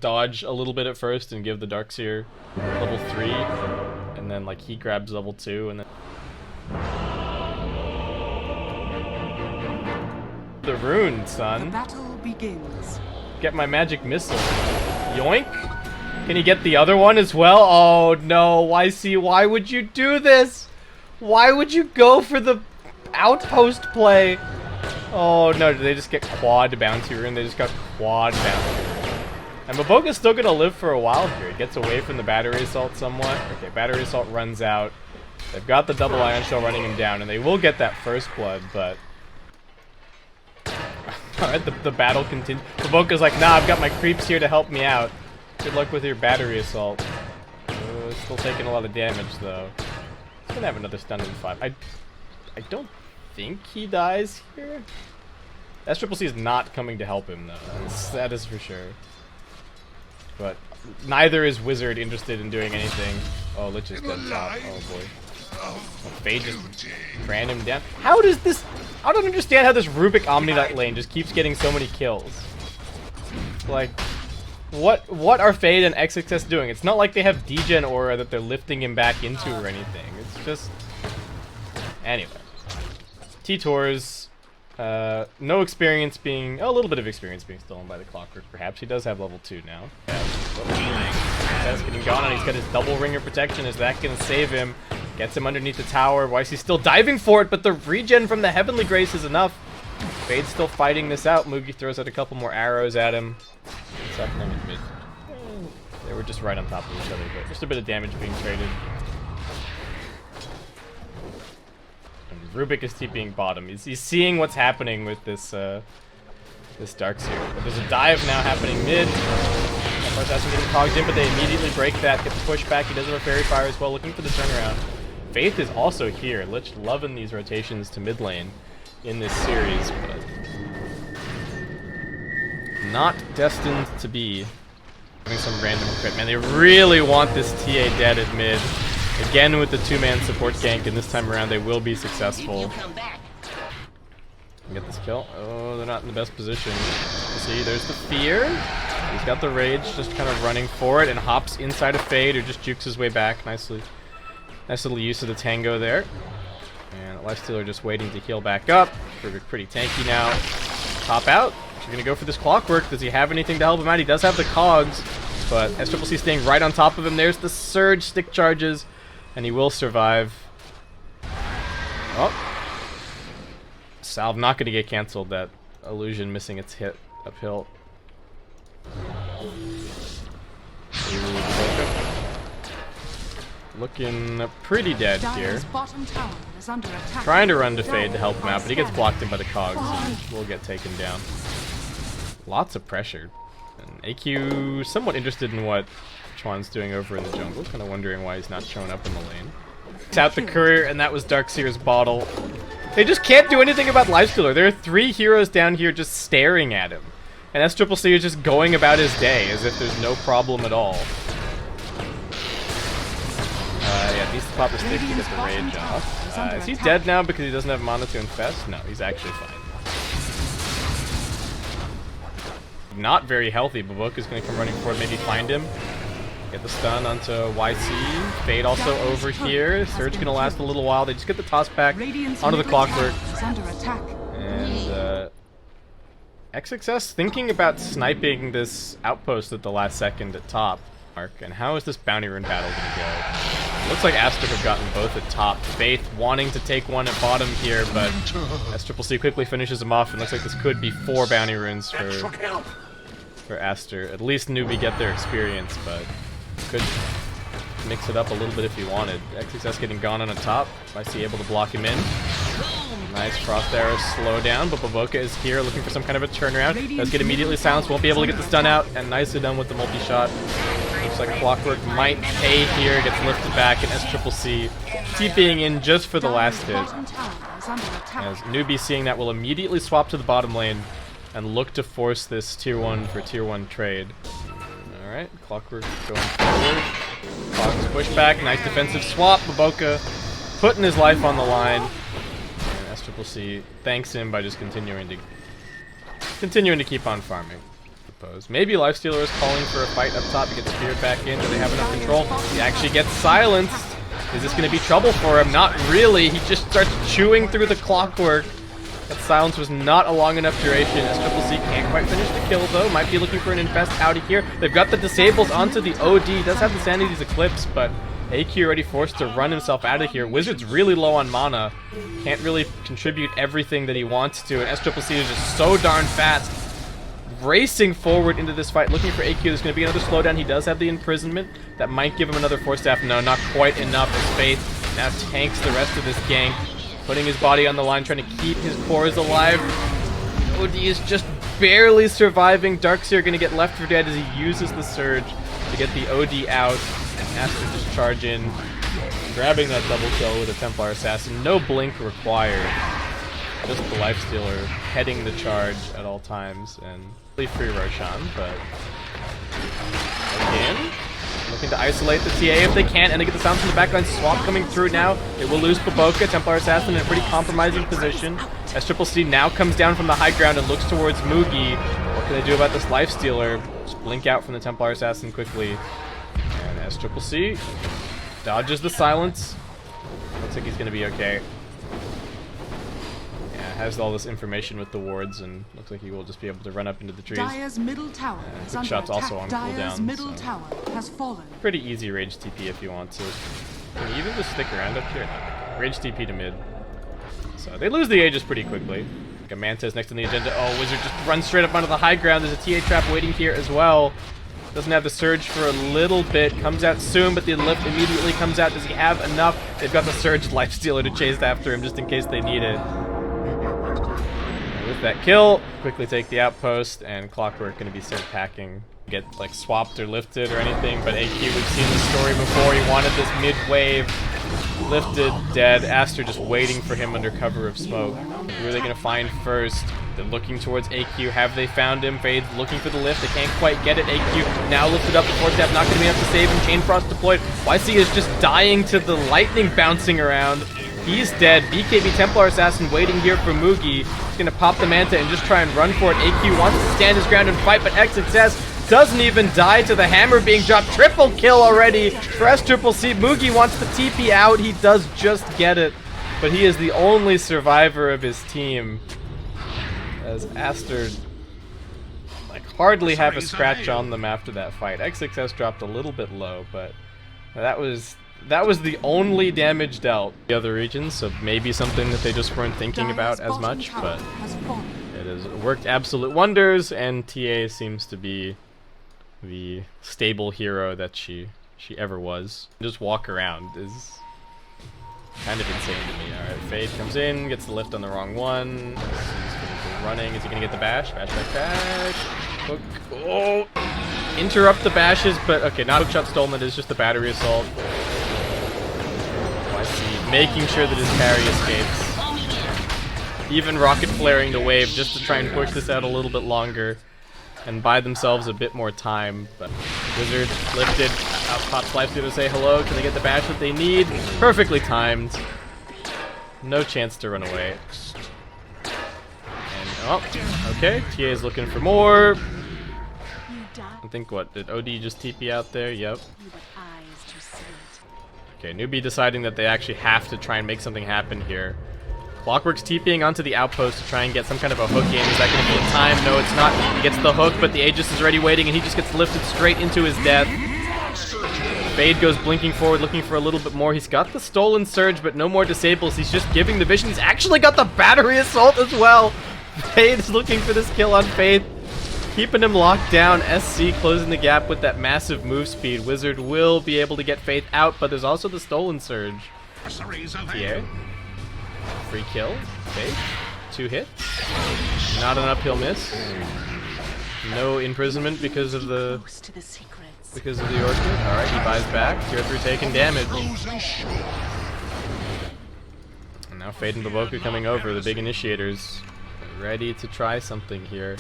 dodge a little bit at first and give the Darkseer level 3, and then like he grabs level 2, and then the rune, son. The battle begins. Get my magic missile. Yoink! Can he get the other one as well? Oh no, YC, why would you do this? Why would you go for the outpost play? Oh no, did they just get quad bounty rune? They just got quad bounty rune. And Maboka's still gonna live for a while here. He gets away from the battery assault somewhat. Okay, battery assault runs out. They've got the double ion shell running him down, and they will get that first blood, but... Alright, the battle continues. Maboka's like, nah, I've got my creeps here to help me out. Good luck with your battery assault. Still taking a lot of damage, though. He's gonna have another stun in 5. I don't think he dies here. SCCC is not coming to help him, though. That is for sure. But neither is Wizard interested in doing anything. Oh, Lich is dead top. Oh boy. Fade just ran him down. How does this... I don't understand how this Rubik Omnidot lane just keeps getting so many kills. Like, what are Fade and XXS doing? It's not like they have degen aura that they're lifting him back into or anything. It's just... Anyway. T-Tours, no experience being... Oh, a little bit of experience being stolen by the Clockwork, perhaps. He does have level 2 now. That's getting gone, and he's got his double ringer protection. Is that going to save him? Gets him underneath the tower. YC's still diving for it, but the regen from the Heavenly Grace is enough. Fade's still fighting this out. Mugi throws out a couple more arrows at him. What's happening in mid? They were just right on top of each other, but just a bit of damage being traded. And Rubik is TPing bottom. He's seeing what's happening with this this Darkseer. But there's a dive now happening mid. Assassin getting cogged in, but they immediately break that. Get the pushback. He does have a Fairy Fire as well, looking for the turnaround. Faith is also here. Lich loving these rotations to mid lane in this series, but not destined to be having some random crit. Man, they really want this TA dead at mid. Again with the 2-man support gank, and this time around they will be successful. Get this kill. Oh, they're not in the best position. See, there's the fear. He's got the rage, just kind of running for it, and hops inside of Fade, or just jukes his way back nicely. Nice little use of the tango there. And Lifestealer just waiting to heal back up. Pretty tanky now. Top out. He's gonna go for this Clockwork. Does he have anything to help him out? He does have the cogs, but SCCC staying right on top of him. There's the surge stick charges, and he will survive. Oh. Salve not gonna get cancelled. That illusion missing its hit uphill. Looking pretty dead here. Trying to run to Fade to help him out, but he gets blocked in by the cogs and will get taken down. Lots of pressure. And AQ somewhat interested in what Chuan's doing over in the jungle, kind of wondering why he's not showing up in the lane. It's out the courier, and that was Darkseer's bottle. They just can't do anything about Lifestealer. There are 3 heroes down here just staring at him. And SCCC is just going about his day as if there's no problem at all. Yeah, needs to pop the stick to get the rage off. Is he dead now because he doesn't have mana to infest? No, he's actually fine. Not very healthy. Maboka's going to come running forward, maybe find him. Get the stun onto YC. Fade also over here. Surge going to last a little while. They just get the toss back onto the Clockwork. And XXS thinking about sniping this outpost at the last second at top. And how is this bounty rune battle going to go? Looks like Aster have gotten both at top. Faith wanting to take one at bottom here, but SCCC quickly finishes him off, and looks like this could be 4 bounty runes for Aster. At least Newbee get their experience, but could mix it up a little bit if he wanted. XXS getting gone on the top. YC able to block him in. Nice frost arrow slow down, but Maboka is here looking for some kind of a turnaround. Does get immediately silenced, won't be able to get the stun out, and nicely done with the multi-shot. Looks like Clockwork might pay here, gets lifted back, and SCCC TPing in just for the last hit. As Newbee seeing that will immediately swap to the bottom lane and look to force this tier 1 for tier 1 trade. Alright, Clockwork going forward. Clock's pushback, nice defensive swap. Maboka putting his life on the line. And SCCC thanks him by just continuing to keep on farming. suppose. Maybe Lifestealer is calling for a fight up top. He gets speared back in. Do they have enough control? He actually gets silenced. Is this going to be trouble for him? Not really. He just starts chewing through the clockwork. That silence was not a long enough duration. SCC can't quite finish the kill, though. Might be looking for an infest out of here. They've got the disables onto the OD. Does have the Sanity's Eclipse, but AQ already forced to run himself out of here. Wizard's really low on mana. Can't really contribute everything that he wants to, and SCC is just so darn fast. Racing forward into this fight, looking for AQ. There's going to be another slowdown. He does have the imprisonment. That might give him another Force Staff. No, not quite enough. As Faith now tanks the rest of this gank, putting his body on the line, trying to keep his cores alive. OD is just barely surviving. Darkseer going to get left for dead as he uses the Surge to get the OD out. And Aster just charge in, grabbing that double kill with a Templar Assassin. No blink required. Just the Lifestealer heading the charge at all times, and free Roshan, but again, looking to isolate the TA if they can, and they get the sound from the backline. Swap coming through now. It will lose Baboka. Templar Assassin in a pretty compromising position. SCC now comes down from the high ground and looks towards Mugi. What can they do about this Lifestealer? Just blink out from the Templar Assassin quickly. And SCC dodges the silence. Looks like he's going to be okay. Has all this information with the wards, and looks like he will just be able to run up into the trees. Dyer's middle tower is under shot's attack. also on Dyer's cooldown, middle so tower has fallen. pretty easy rage TP if you want to. Can you even just stick around up here? No. Rage TP to mid. So they lose the Aegis pretty quickly. Like a Mantis next on the agenda. Oh, Wizard just runs straight up onto the high ground. There's a TA trap waiting here as well. Doesn't have the Surge for a little bit. Comes out soon, but the lift immediately comes out. Does he have enough? They've got the Surge Lifestealer to chase after him just in case they need it. With that kill, quickly take the outpost, and Clockwork going to be sent packing. Get like swapped or lifted or anything, but AQ, we've seen this story before. He wanted this mid-wave lifted, dead. Aster just waiting for him under cover of smoke. Who are they going to find first? They're looking towards AQ. Have they found him? Fade looking for the lift. They can't quite get it. AQ now lifted up. The Force Staff not going to be enough to save him. Chain Frost deployed. YC is just dying to the lightning bouncing around. He's dead. BKB Templar Assassin waiting here for Mugi. He's going to pop the Manta and just try and run for it. AQ wants to stand his ground and fight, but XXS doesn't even die to the hammer being dropped. Triple kill already for SCC. Mugi wants the TP out. He does just get it, but he is the only survivor of his team, as Aster like hardly have a scratch on them after that fight. XXS dropped a little bit low, but that was the only damage dealt. The other regions, so maybe something that they just weren't thinking about as much, but it has worked absolute wonders, and TA seems to be the stable hero that she ever was. Just walk around is kind of insane to me. Alright, Fade comes in, gets the lift on the wrong one. He's gonna go running. Is he gonna get the bash? Bash, bash, bash. Hook. Oh! Interrupt the bashes, but okay, not hook shot stolen, it is just the battery assault. Making sure that his carry escapes. Even rocket flaring the wave just to try and push this out a little bit longer and buy themselves a bit more time. But Wizard lifted, out pops Lifestealer to say hello. Can they get the bash that they need? Perfectly timed. No chance to run away. And, oh, okay, TA is looking for more. I think what, did OD just TP out there? Yep. Okay, Newbee deciding that they actually have to try and make something happen here. Clockwork's TPing onto the outpost to try and get some kind of a hook in. Is that going to be in time? No, it's not. He gets the hook, but the Aegis is already waiting, and he just gets lifted straight into his death. Fade goes blinking forward, looking for a little bit more. He's got the stolen Surge, but no more disables. He's just giving the vision. He's actually got the battery assault as well. Fade is looking for this kill on Faith. Keeping him locked down. SC closing the gap with that massive move speed. Wizard will be able to get Faith out, but there's also the stolen Surge. TA. Free kill. Faith. 2 hits. Not an uphill miss. No imprisonment because of the orchid. Alright, he buys back. Tier 3 taking damage. And now Fade and Baboka coming over, the big initiators. Ready to try something here.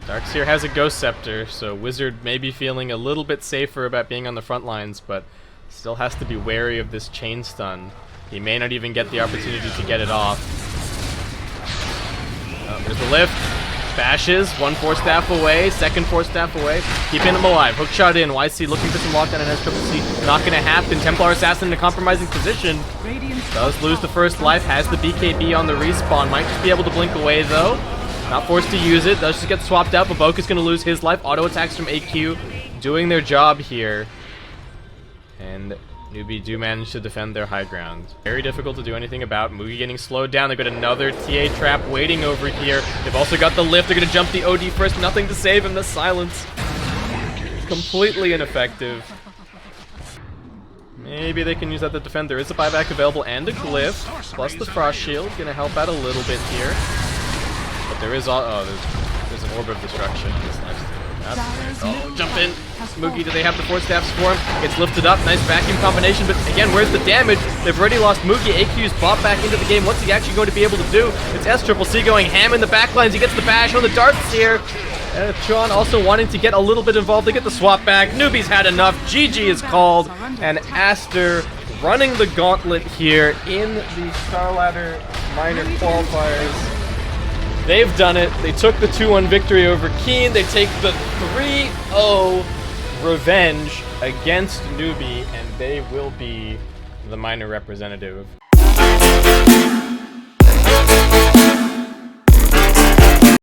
Darkseer has a Ghost Scepter, so Wizard may be feeling a little bit safer about being on the front lines, but still has to be wary of this chain stun. He may not even get the opportunity to get it off. Oh, there's the lift. Bashes, one force staff away, second force staff away, keeping him alive. Hook shot in, YC looking for some lockdown and SCC. Not gonna happen. Templar Assassin in a compromising position. Does lose the first life, has the BKB on the respawn. Might just be able to blink away though. Not forced to use it, does just get swapped out, but Boca's gonna lose his life. Auto attacks from AQ, doing their job here. And Newbee do manage to defend their high ground. Very difficult to do anything about. Mugi getting slowed down. They've got another TA trap waiting over here. They've also got the lift. They're going to jump the OD first. Nothing to save him. The silence. Completely ineffective. Maybe they can use that to defend. There is a buyback available and a glyph. Plus the frost shield. Going to help out a little bit here. But there is there's an orb of destruction in this next. Oh, jump in. Mugi, do they have the force staffs for him? Gets lifted up. Nice vacuum combination, but again, where's the damage? They've already lost Mugi. AQ's bought back into the game. What's he actually going to be able to do? It's SCC going ham in the backlines. He gets the bash on the darts here. Tron also wanting to get a little bit involved. They get the swap back. Newbee's had enough. GG is called. And Aster running the gauntlet here in the StarLadder minor qualifiers. They've done it. They took the 2-1 victory over Keen. They take the 3-0 revenge against Newbee, and they will be the minor representative.